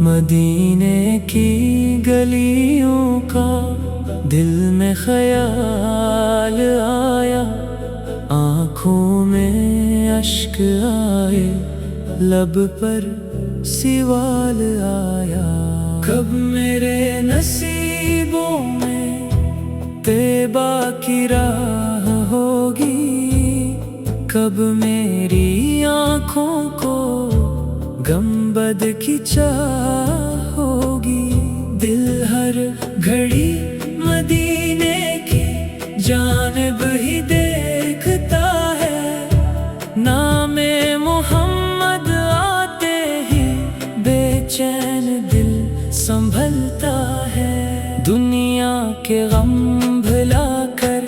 مدینے کی گلیوں کا دل میں خیال آیا، آنکھوں میں اشک آئے، لب پر سوال آیا، کب میرے نصیبوں میں طیبہ کی راہ ہوگی، کب میری آنکھوں کو گنبد کی چاہ ہوگی، دل ہر گھڑی مدینے کی جانب ہی دیکھتا ہے، نام محمد آتے ہی بے چین دل سنبھلتا ہے، دنیا کے غم بھلا کر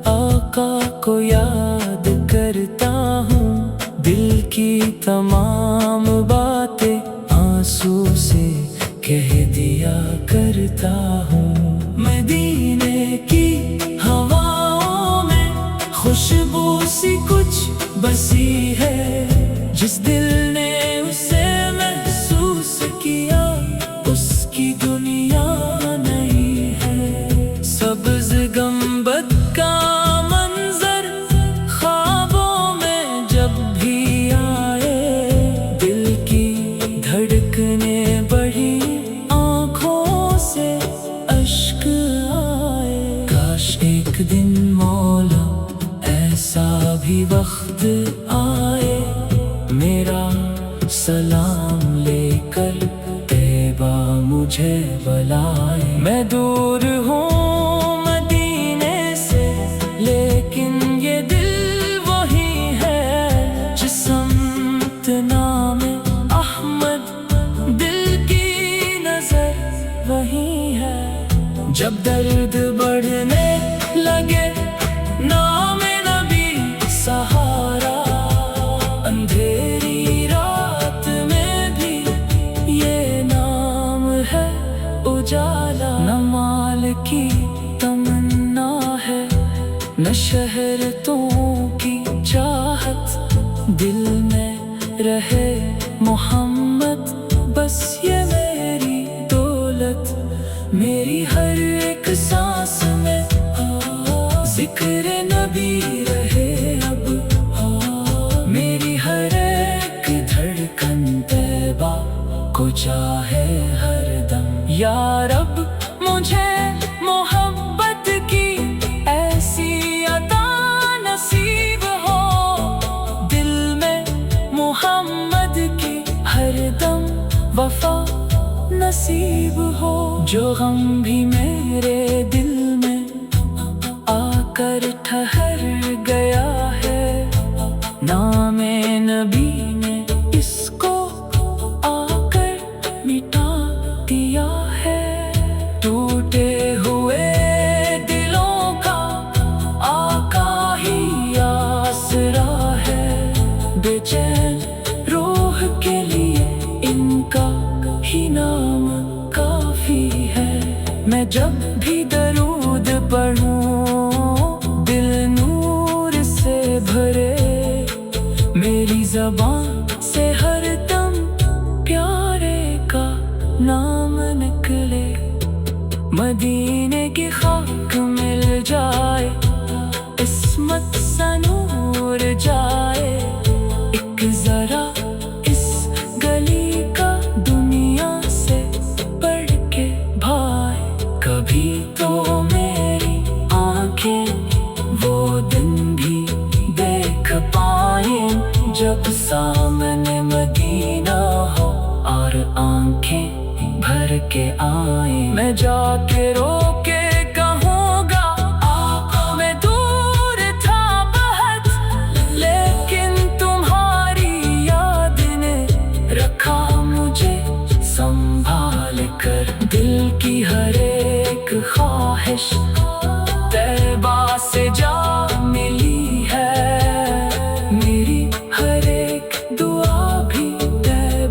آقا کو یاد کرتا ہوں، دل کی تمام باتیں آنسو سے کہہ دیا کرتا ہوں، مدینے کی ہواؤں میں خوشبو سی کچھ بسی ہے، جس دل نے اسے محسوس کیا اس کی دنیا نہیں ہے، سبز گنبد کا منظر خوابوں میں جب بھی آئے، دل کی دھڑکنیں بڑھی، آنکھوں سے اشک آئے، کاش ایک دن مولا ایسا بھی وقت آئے، میرا سلام لے کر طیبہ مجھے بلائے، میں دور ہوں مدینے سے لیکن یہ دل وہی ہے، جس سمت نام احمد دل کی نظر وہی ہے، جب درد بڑھنے لگے نام نبی سہارا، اندھیری رات میں بھی یہ نام ہے اجالا، نہ مال کی تمنا ہے نہ شہرتوں کی چاہت، دل میں رہے محمد بس یہ میری دولت، میری ہر ایک سانس میں ذکر نبی رہے اب، میری ہر ایک دھڑکن طیبہ کو چاہے ہر دم، یا رب مجھے محبت کی ایسی عطا نصیب ہو، دل میں محمد کی ہر دم وفا نصیب ہو، جو غم بھی میرے دل میں آ کر ٹھہر گیا ہے، نام نبی نے اس کو آ کر مٹا دیا ہے، ٹوٹے ہوئے دلوں کا آقا ہی آسرا ہے، بے چین روح کے لیے ان کا ہی نام کافی ہے، میں جب بھی درود پڑھوں دل نور سے بھرے، میری زبان سے ہر دم پیارے کا نام نکلے، مدینے کی خاک مل جائے، عصمت سنور جائے، ایک ذرا اس گلی کا دنیا سے پڑھ کے بھائی، کبھی تو میری آنکھیں وہ دن بھی دیکھ پائیں، جب سامنے مدینہ ہو اور آنکھیں بھر کے آئیں، میں جا کے رو کے کہوں گا آقا میں دور تھا بہت، لیکن تمہاری یاد نے رکھا مجھے سنبھال کر، دل کی ہر ایک خواہش طیبہ سے جا ملی ہے، میری ہر ایک دعا بھی طیبہ